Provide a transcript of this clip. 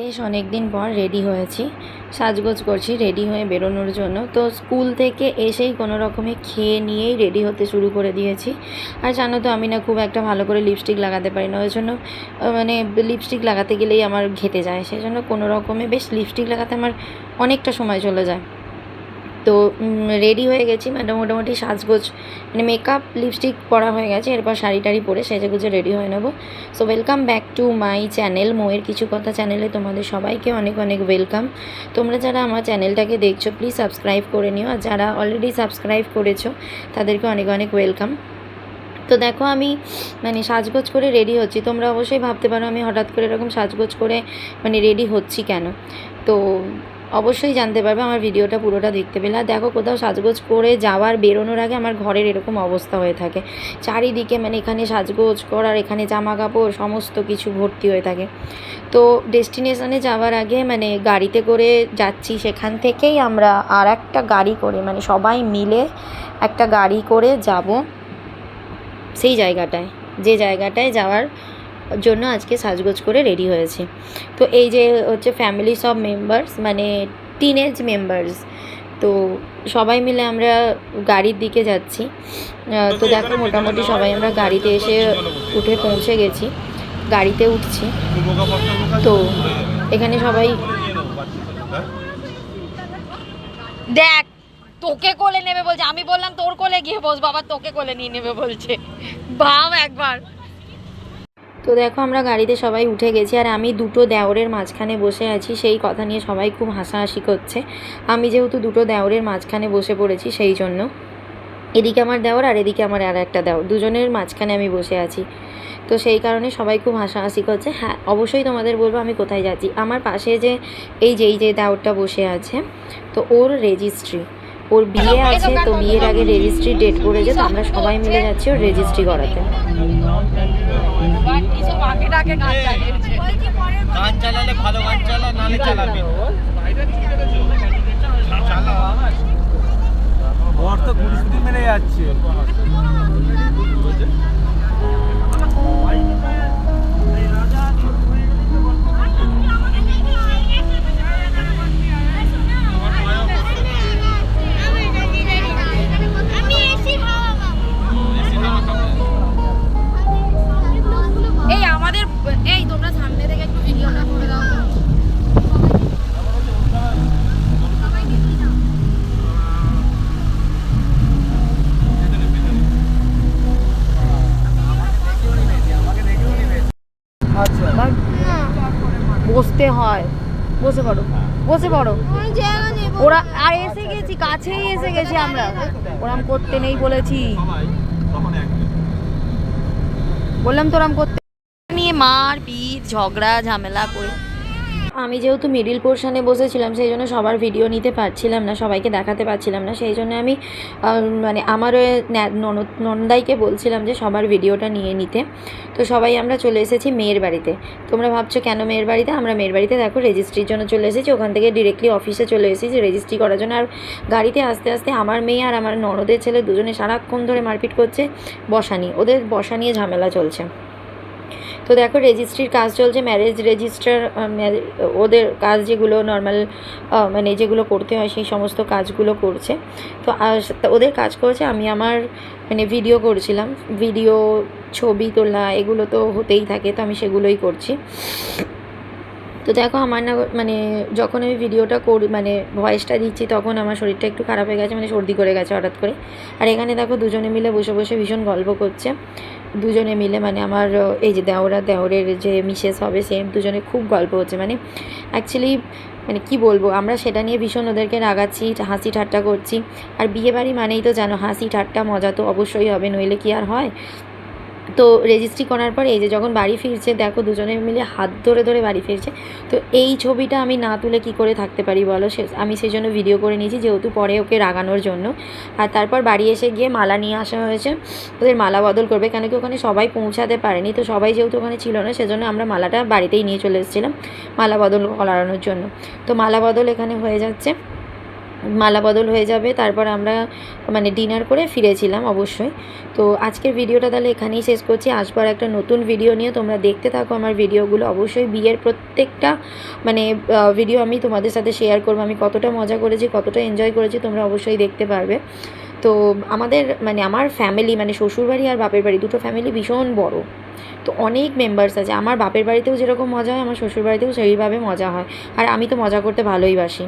বেশ অনেক দিন পর রেডি হয়েছি, সাজগোজ করছি রেডি হয়ে বেরোনোর জন্য। তো স্কুল থেকে এসেই কোনো রকমে খেয়ে নিয়েই রেডি হতে শুরু করে দিয়েছি। আর জানো তো আমি না খুব একটা ভালো করে লিপস্টিক লাগাতে পারি না, ওই জন্য মানে লিপস্টিক লাগাতে গেলেই আমার ঘেটে যায়, সেই জন্য কোনো রকমে বেশ লিপস্টিক লাগাতে আমার অনেকটা সময় চলে যায়। তো রেডি হয়ে গেছি, মানে মোটামুটি সাজগোজ মানে মেকআপ লিপস্টিক পরা হয়ে গেছে, এরপর শাড়ি টাড়ি পরে সেজেগুজে রেডি হয়ে নেবো। So welcome back to my channel মোয়ের কিছু কথা চ্যানেলে তোমাদের সবাইকে অনেক অনেক ওয়েলকাম। তোমরা যারা আমার চ্যানেলটাকে দেখছো প্লিজ সাবস্ক্রাইব করে নিও, আর যারা অলরেডি সাবস্ক্রাইব করেছো তাদেরকে অনেক অনেক ওয়েলকাম। তো দেখো আমি মানে সাজগোজ করে রেডি হচ্ছি, তোমরা অবশ্যই ভাবতে পারো আমি হঠাৎ করে এরকম সাজগোজ করে মানে রেডি হচ্ছি কেন। তো অবশ্যই জানতে পারবে আমার ভিডিওটা পুরোটা দেখতে পেলে। আর দেখো কোথাও সাজগোজ করে যাওয়ার বেরোনোর আগে আমার ঘরের এরকম অবস্থা হয়ে থাকে, চারিদিকে মানে এখানে সাজগোজ করার, এখানে জামা কাপড় সমস্ত কিছু ভর্তি হয়ে থাকে। তো ডেস্টিনেশনে যাওয়ার আগে মানে গাড়িতে করে যাচ্ছি, সেখান থেকেই আমরা আর একটা গাড়ি করে মানে সবাই মিলে একটা গাড়ি করে যাব সেই জায়গাটায়, যে জায়গাটায় যাওয়ার জন্য আজকে সাজগোজ করে রেডি হয়েছি। তো এই যে হচ্ছে ফ্যামিলি সব মেম্বার্স মানে টিনেজ মেম্বার্স, তো সবাই মিলে আমরা গাড়ির দিকে যাচ্ছি। তো দেখো মোটামুটি সবাই আমরা গাড়িতে এসে উঠে পৌঁছে গেছি, গাড়িতে উঠছি। তো এখানে সবাই দেখ তোকে কোলে নেবে বলছে, আমি বললাম তোর কোলে গিয়ে বস, বাবা তোকে কোলে নিয়ে নেবে বলছে, ভাব একবার। তো দেখো আমরা গাড়িতে সবাই উঠে গেছি, আর আমি দুটো দেওরের মাঝখানে বসে আছি, সেই কথা নিয়ে সবাই খুব হাসাহাসি করছে। আমি যেহেতু দুটো দেওরের মাঝখানে বসে পড়েছি সেই জন্য, এদিকে আমার দেওর আর এদিকে আমার আর একটা দেওর, দুজনের মাঝখানে আমি বসে আছি। তো সেই কারণে সবাই খুব হাসাহাসি করছে। হ্যাঁ অবশ্যই তোমাদের বলবো আমি কোথায় যাচ্ছি। আমার পাশে যে এই যে দেওরটা বসে আছে, তো ওর রেজিস্ট্রি, ওর বিয়ে আছে, তো বিয়ের আগে রেজিস্ট্রি ডেট পড়েছে, তো আমরা সবাই মিলে যাচ্ছি ওর রেজিস্ট্রি করাতে। গান চালালে ভালো গান চালা, নালে চালাবি বর তো গুড়ি মেরে যাচ্ছে। এই আমাদের এই তোমরা সামনে থেকে একটু ভিডিওটা করে দাও তো। বসতে হয়, বসে পড়ো বসে পড়ো। ওরা আর এসে গেছি, কাছেই এসে গেছি আমরা, ওরাম করতে নেই বলেছি, বললাম তো ওরাম করতে নিয়ে মার পিট ঝগড়া ঝামেলা করে। আমি যেহেতু মিডিল পোর্শনে বসেছিলাম সেই জন্য সবার ভিডিও নিতে পারছিলাম না, সবাইকে দেখাতে পারছিলাম না, সেই জন্য আমি মানে আমার নন্দাইকে বলছিলাম যে সবার ভিডিওটা নিয়ে নিতে। তো সবাই আমরা চলে এসেছি মেয়ের বাড়িতে। তোমরা ভাবছো কেন মেয়ের বাড়িতে? আমরা মেয়ের বাড়িতে দেখো রেজিস্ট্রির জন্য চলে এসেছি, ওখান থেকে ডিরেক্টলি অফিসে চলে এসেছি রেজিস্ট্রি করার জন্য। আর গাড়িতে আস্তে আস্তে আমার মেয়ে আর আমার ননদের ছেলে দুজনে সারাক্ষণ ধরে মারপিট করছে, বসা নিয়ে, ওদের বসা নিয়ে ঝামেলা চলছে। তো দেখো রেজিস্ট্রির কাজ চলছে, ম্যারেজ রেজিস্টার, ওদের কাজ যেগুলো নর্মাল মানে যেগুলো করতে হয় সেই সমস্ত কাজগুলো করছে। তো ওদের কাজ করছে, আমি আমার মানে ভিডিও করছিলাম, ভিডিও ছবি তোলা এগুলো তো হতেই থাকে, তো আমি সেগুলোই করছি। তো দেখো আমার না মানে যখন আমি ভিডিওটা মানে ভয়েসটা দিচ্ছি তখন আমার শরীরটা একটু খারাপ হয়ে গেছে, মানে সর্দি করে গেছে হঠাৎ করে। আর এখানে দেখো দুজনে মিলে বসে বসে ভীষণ গল্প করছে, দুজনে মিলে মানে আমার এই যে দেওরের যে মিসেস হবে সেম, দুজনে খুব গল্প হচ্ছে। মানে অ্যাকচুয়ালি মানে কি বলবো, আমরা সেটা নিয়ে ভীষণ ওদেরকে রাগাচ্ছি, হাসি ঠাট্টা করছি। আর বিয়েবাড়ি মানেই তো জানো হাসি ঠাট্টা মজা তো অবশ্যই হবে, নইলে কি আর হয়। তো রেজিস্ট্রি করার পরে এই যে যখন বাড়ি ফিরছে দেখো দুজনে মিলে হাত ধরে ধরে বাড়ি ফিরছে। তো এই ছবিটা আমি না তুলে কি করে থাকতে পারি বলো, আমি সেই জন্য ভিডিও করে নিয়েছি, যেহেতু পরে ওকে রাগানোর জন্য। আর তারপর বাড়ি এসে গিয়ে মালা নিয়ে আসা হয়েছে, ওদের মালা বদল করবে, কেন কি ওখানে সবাই পৌঁছাতে পারেনি, তো সবাই যেহেতু ওখানে ছিল না সেজন্য আমরা মালাটা বাড়িতেই নিয়ে চলে এসেছিলাম মালা বদল করানোর জন্য। তো মালা বদল এখানে হয়ে যাচ্ছে। মালা বদল হয়ে যাবে, তারপর আমরা মানে ডিনার করে ফিরেছিলাম অবশ্যই। তো আজকের ভিডিওটা তাহলে এখানেই শেষ করছি। আসবার একটা নতুন ভিডিও নিয়ে, তোমরা দেখতে থাকো আমার ভিডিওগুলো। অবশ্যই বিয়ের প্রত্যেকটা মানে ভিডিও আমি তোমাদের সাথে শেয়ার করবো, আমি কতটা মজা করেছি, কতটা এনজয় করেছি, তোমরা অবশ্যই দেখতে পারবে। তো আমাদের মানে আমার ফ্যামিলি মানে শ্বশুরবাড়ি আর বাপের বাড়ি দুটো ফ্যামিলি ভীষণ বড়, তো অনেক মেম্বার্স আছে। আমার বাপের বাড়িতেও যেরকম মজা হয়, আমার শ্বশুর বাড়িতেও সেইভাবে মজা হয়, আর আমি তো মজা করতে ভালোই বাসি।